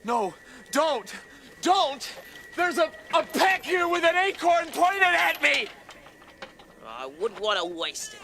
No, don't! Don't! There's a peck here with an acorn pointed at me! I wouldn't want to waste it.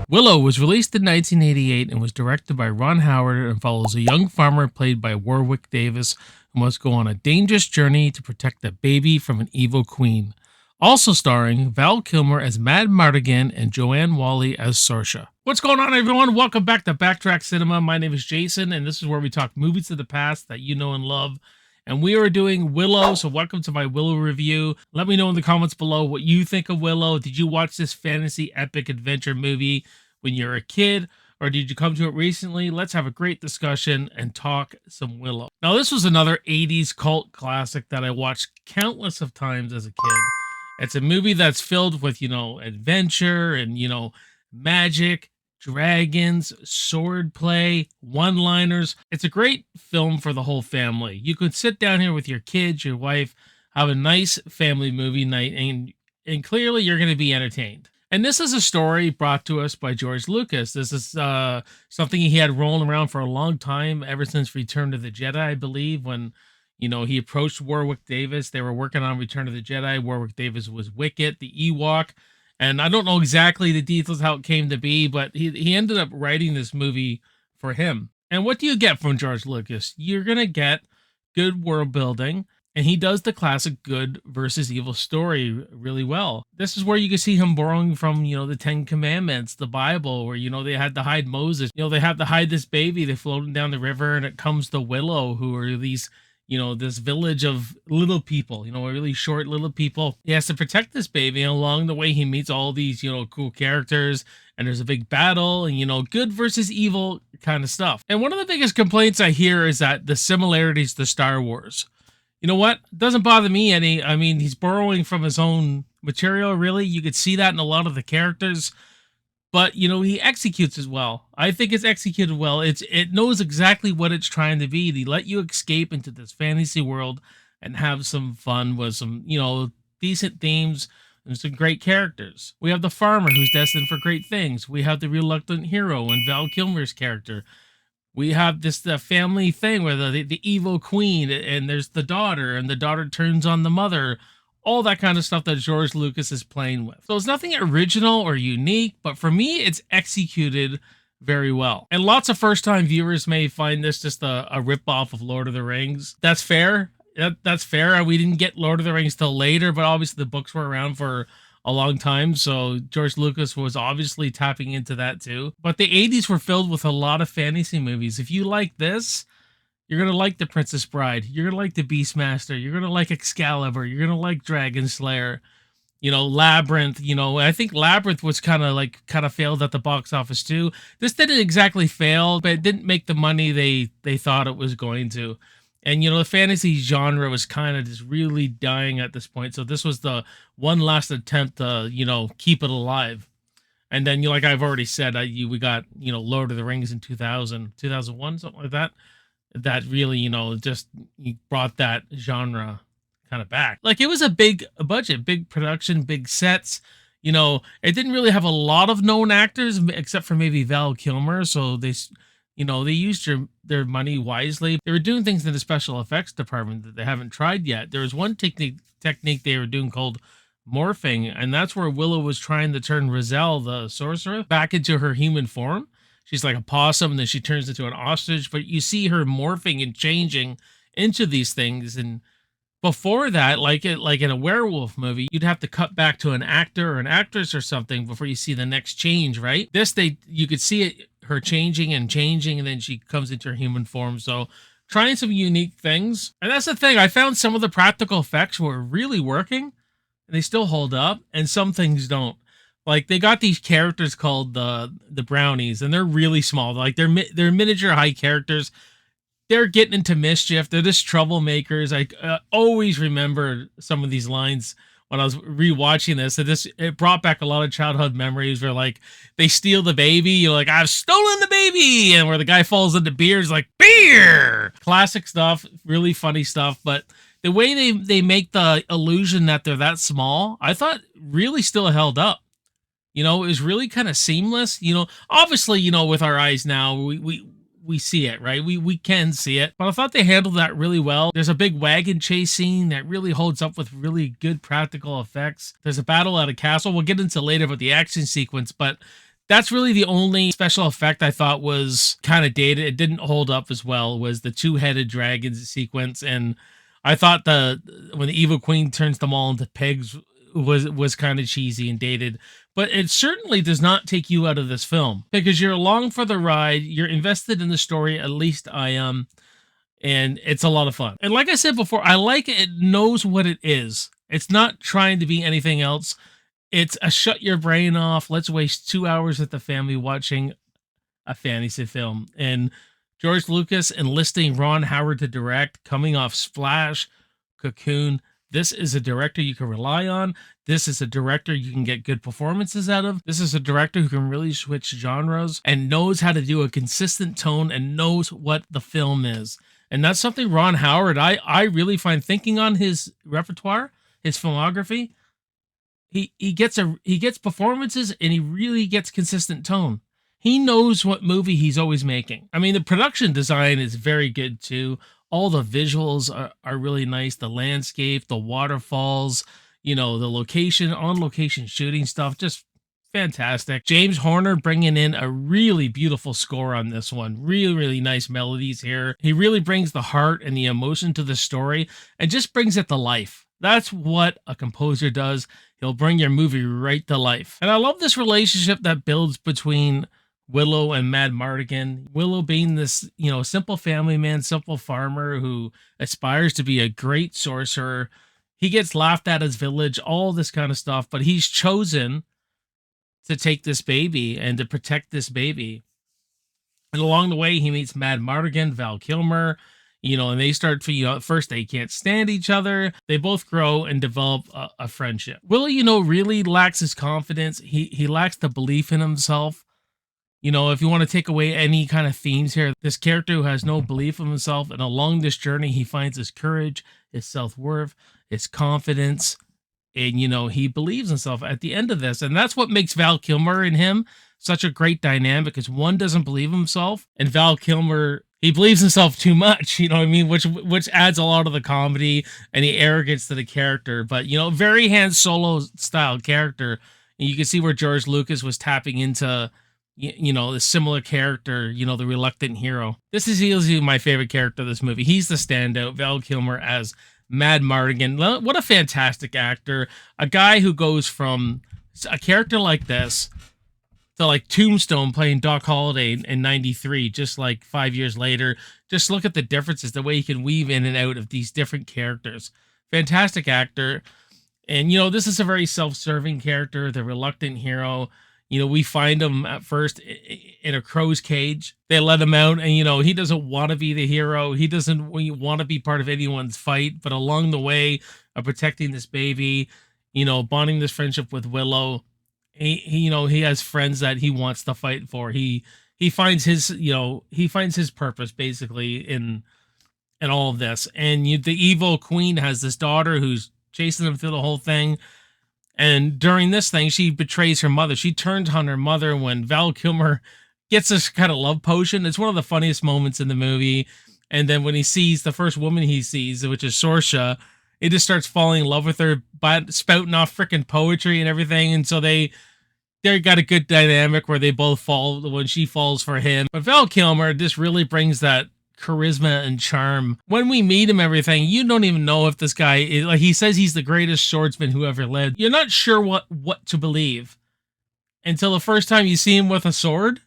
Willow was released in 1988 and was directed by Ron Howard and follows a young farmer played by Warwick Davis who must go on a dangerous journey to protect a baby from an evil queen. Also starring Val Kilmer as Mad Mardigan and Joanne Whalley as Saoirse. What's going on, everyone? Welcome back to Backtrack Cinema. My name is Jason, and this is where we talk movies of the past that you know and love. And we are doing Willow, so welcome to my Willow review. Let me know in the comments below what you think of Willow. Did you watch this fantasy epic adventure movie when you were a kid, or did you come to it recently? Let's have a great discussion and talk some Willow. Now, this was another 80s cult classic that I watched countless of times as a kid. It's a movie that's filled with, adventure and, magic, dragons, swordplay, one-liners. It's a great film for the whole family. You could sit down here with your kids, your wife, have a nice family movie night, and clearly you're going to be entertained. And this is a story brought to us by George Lucas. This is something he had rolling around for a long time, ever since Return of the Jedi, I believe, when he approached Warwick Davis. They were working on Return of the Jedi. Warwick Davis was Wicket, the Ewok. And I don't know exactly the details how it came to be, but he ended up writing this movie for him. And what do you get from George Lucas? You're going to get good world building. And he does the classic good versus evil story really well. This is where you can see him borrowing from, the Ten Commandments, the Bible, where, they had to hide Moses. They have to hide this baby. They float him down the river, and it comes to Willow, who are these this village of little people, really short little people. He has to protect this baby, and along the way he meets all these, cool characters, and there's a big battle, and, good versus evil kind of stuff. And one of the biggest complaints I hear is that the similarities to Star Wars. You know what? It doesn't bother me any. I mean, he's borrowing from his own material, really. You could see that in a lot of the characters. But, he executes as well. I think it's executed well. It knows exactly what it's trying to be. They let you escape into this fantasy world and have some fun with some, decent themes and some great characters. We have the farmer who's destined for great things. We have the reluctant hero and Val Kilmer's character. We have this family thing where the evil queen, and there's the daughter, and the daughter turns on the mother. All that kind of stuff that George Lucas is playing with. So it's nothing original or unique, but for me, it's executed very well. And lots of first-time viewers may find this just a rip-off of Lord of the Rings. That's fair. That's fair. We didn't get Lord of the Rings till later, but obviously the books were around for a long time, so George Lucas was obviously tapping into that too. But the 80s were filled with a lot of fantasy movies. If you like this, you're going to like The Princess Bride. You're going to like The Beastmaster. You're going to like Excalibur. You're going to like Dragon Slayer. Labyrinth. I think Labyrinth was kind of failed at the box office too. This didn't exactly fail, but it didn't make the money they thought it was going to. And, the fantasy genre was kind of just really dying at this point. So this was the one last attempt to, keep it alive. And then, like I've already said, we got, Lord of the Rings in 2001, something like that. That really, just brought that genre kind of back. Like, it was a big budget, big production, big sets. It didn't really have a lot of known actors except for maybe Val Kilmer. So they used their money wisely. They were doing things in the special effects department that they haven't tried yet. There was one technique they were doing called morphing, and that's where Willow was trying to turn Rizal, the sorcerer, back into her human form. She's like a possum, and then she turns into an ostrich, but you see her morphing and changing into these things. And before that, like in a werewolf movie, you'd have to cut back to an actor or an actress or something before you see the next change, right? You could see it, her changing, and then she comes into her human form. So trying some unique things. And that's the thing. I found some of the practical effects were really working, and they still hold up, and some things don't. Like, they got these characters called the brownies, and they're really small. Like, they're miniature high characters. They're getting into mischief. They're just troublemakers. I always remember some of these lines when I was rewatching this. It brought back a lot of childhood memories where, like, they steal the baby. You're like, I've stolen the baby. And where the guy falls into beer is like, beer. Classic stuff. Really funny stuff. But the way they make the illusion that they're that small, I thought really still held up. It was really kind of seamless. Obviously, with our eyes now, we we see it, right? We can see it. But I thought they handled that really well. There's a big wagon chase scene that really holds up with really good practical effects. There's a battle at a castle. We'll get into later about the action sequence, but that's really the only special effect I thought was kind of dated. It didn't hold up as well, was the two-headed dragon sequence. And I thought when the evil queen turns them all into pigs was kind of cheesy and dated. But it certainly does not take you out of this film, because you're along for the ride. You're invested in the story. At least I am. And it's a lot of fun. And like I said before, I like it. It knows what it is. It's not trying to be anything else. It's a shut your brain off. Let's waste 2 hours with the family watching a fantasy film. And George Lucas enlisting Ron Howard to direct, coming off Splash, Cocoon. This is a director you can rely on. This is a director you can get good performances out of. This is a director who can really switch genres and knows how to do a consistent tone and knows what the film is. And that's something Ron Howard, I really find, thinking on his repertoire, his filmography, he gets performances and he really gets consistent tone. He knows what movie he's always making. I mean, the production design is very good too. All the visuals are really nice. The landscape, the waterfalls, the location, on-location shooting stuff, just fantastic. James Horner bringing in a really beautiful score on this one. Really, really nice melodies here. He really brings the heart and the emotion to the story and just brings it to life. That's what a composer does. He'll bring your movie right to life. And I love this relationship that builds between Willow and Mad Mardigan. Willow being this, simple family man, simple farmer who aspires to be a great sorcerer. He gets laughed at his village, all this kind of stuff, but he's chosen to take this baby and to protect this baby. And along the way, he meets Mad Mardigan, Val Kilmer, and they start to, at first they can't stand each other. They both grow and develop a friendship. Willow, really lacks his confidence. He lacks the belief in himself. If you want to take away any kind of themes here, this character who has no belief in himself, and along this journey, he finds his courage, his self-worth, his confidence, and, he believes himself at the end of this. And that's what makes Val Kilmer and him such a great dynamic, because one doesn't believe himself, and Val Kilmer, he believes himself too much, which adds a lot of the comedy and the arrogance to the character. But, very Han Solo style character. And you can see where George Lucas was tapping into, the similar character, the reluctant hero. This is easily my favorite character of this movie. He's the standout, Val Kilmer as Mad Mardigan. What a fantastic actor. A guy who goes from a character like this to like Tombstone playing Doc Holliday in 93, just like 5 years later. Just look at the differences, the way he can weave in and out of these different characters. Fantastic actor. And, this is a very self-serving character, the reluctant hero. We find him at first in a crow's cage. They let him out, and, he doesn't want to be the hero. He doesn't want to be part of anyone's fight. But along the way of protecting this baby, bonding this friendship with Willow, he has friends that he wants to fight for. He finds his, he finds his purpose basically in all of this. And the evil queen has this daughter who's chasing him through the whole thing. And during this thing, she betrays her mother. She turns on her mother when Val Kilmer gets this kind of love potion. It's one of the funniest moments in the movie. And then when he sees the first woman he sees, which is Sorsha, he just starts falling in love with her, spouting off freaking poetry and everything. And so they got a good dynamic where they both fall when she falls for him. But Val Kilmer just really brings that charisma and charm. When we meet him, everything, you don't even know if this guy is, like, he says he's the greatest swordsman who ever lived. You're not sure what to believe until the first time you see him with a sword,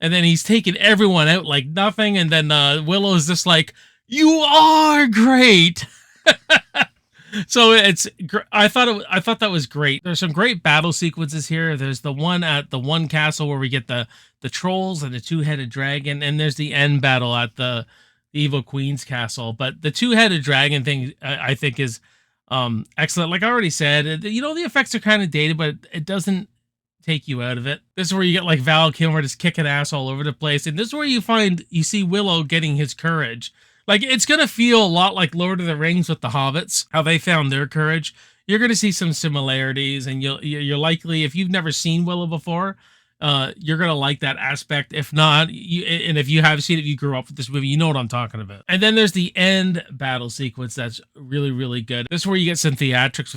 and then he's taking everyone out like nothing, and then Willow's just like, "You are great." So I thought that was great. There's some great battle sequences here. There's the one at the one castle where we get the trolls and the two-headed dragon, and there's the end battle at the evil queen's castle. But the two-headed dragon thing, I think, is excellent. Like I already said, the effects are kind of dated, but it doesn't take you out of it. This is where you get like Val Kilmer just kicking ass all over the place, and this is where you see Willow getting his courage. Like, it's going to feel a lot like Lord of the Rings with the hobbits, how they found their courage. You're going to see some similarities, and you're likely, if you've never seen Willow before, you're gonna like that aspect. If not, and if you have seen it, you grew up with this movie, you know what I'm talking about. And then there's the end battle sequence that's really, really good. This is where you get some theatrics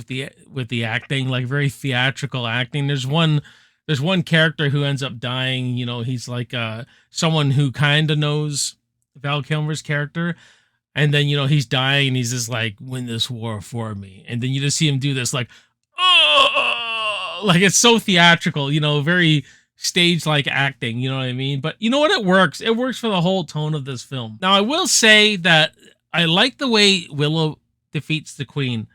with the acting, like very theatrical acting. There's one character who ends up dying. You know, he's like someone who kind of knows Val Kilmer's character. And then, you know, he's dying and he's just like, win this war for me. And then you just see him do this like, oh, like it's so theatrical, you know, very stage-like acting, you know what I mean? But you know what? It works. It works for the whole tone of this film. Now, I will say that I like the way Willow defeats the Queen,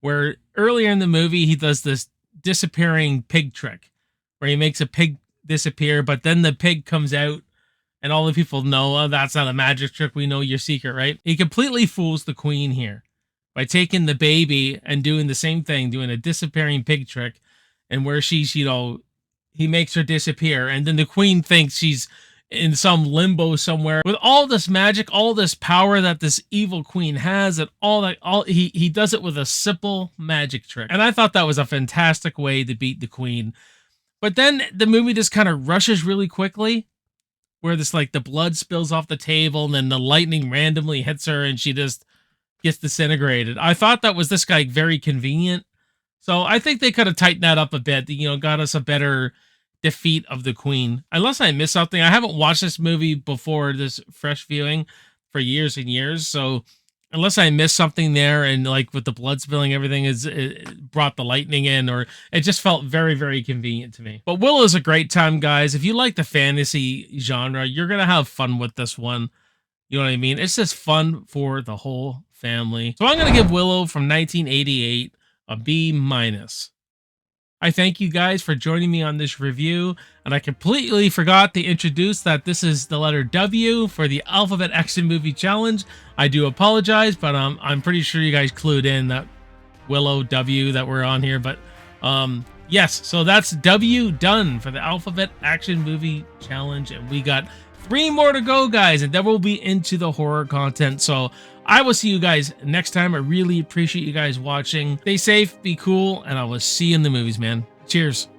where earlier in the movie, he does this disappearing pig trick, where he makes a pig disappear, but then the pig comes out and all the people know, oh, that's not a magic trick. We know your secret, right? He completely fools the Queen here by taking the baby and doing the same thing, doing a disappearing pig trick, and where she's, you know, he makes her disappear, and then the Queen thinks she's in some limbo somewhere. With all this magic, all this power that this evil Queen has, and he does it with a simple magic trick. And I thought that was a fantastic way to beat the Queen. But then the movie just kind of rushes really quickly, where this, like, the blood spills off the table and then the lightning randomly hits her and she just gets disintegrated. I thought that was this guy very convenient. So I think they could have tightened that up a bit, you know, got us a better defeat of the Queen. Unless I missed something. I haven't watched this movie before this fresh viewing for years and years. So unless I missed something there, and like with the blood spilling, everything it brought the lightning in, or it just felt very, very convenient to me. But Willow's a great time, guys. If you like the fantasy genre, you're going to have fun with this one. You know what I mean? It's just fun for the whole family. So I'm going to give Willow from 1988 a B-. I thank you guys for joining me on this review, and I completely forgot to introduce that this is the letter W for the Alphabet Action Movie Challenge. I do apologize, but I'm pretty sure you guys clued in that Willow W that we're on here. But yes, so that's W done for the Alphabet Action Movie Challenge, and we got 3 more to go, guys, and then we'll be into the horror content. So I will see you guys next time. I really appreciate you guys watching. Stay safe, be cool, and I will see you in the movies, man. Cheers.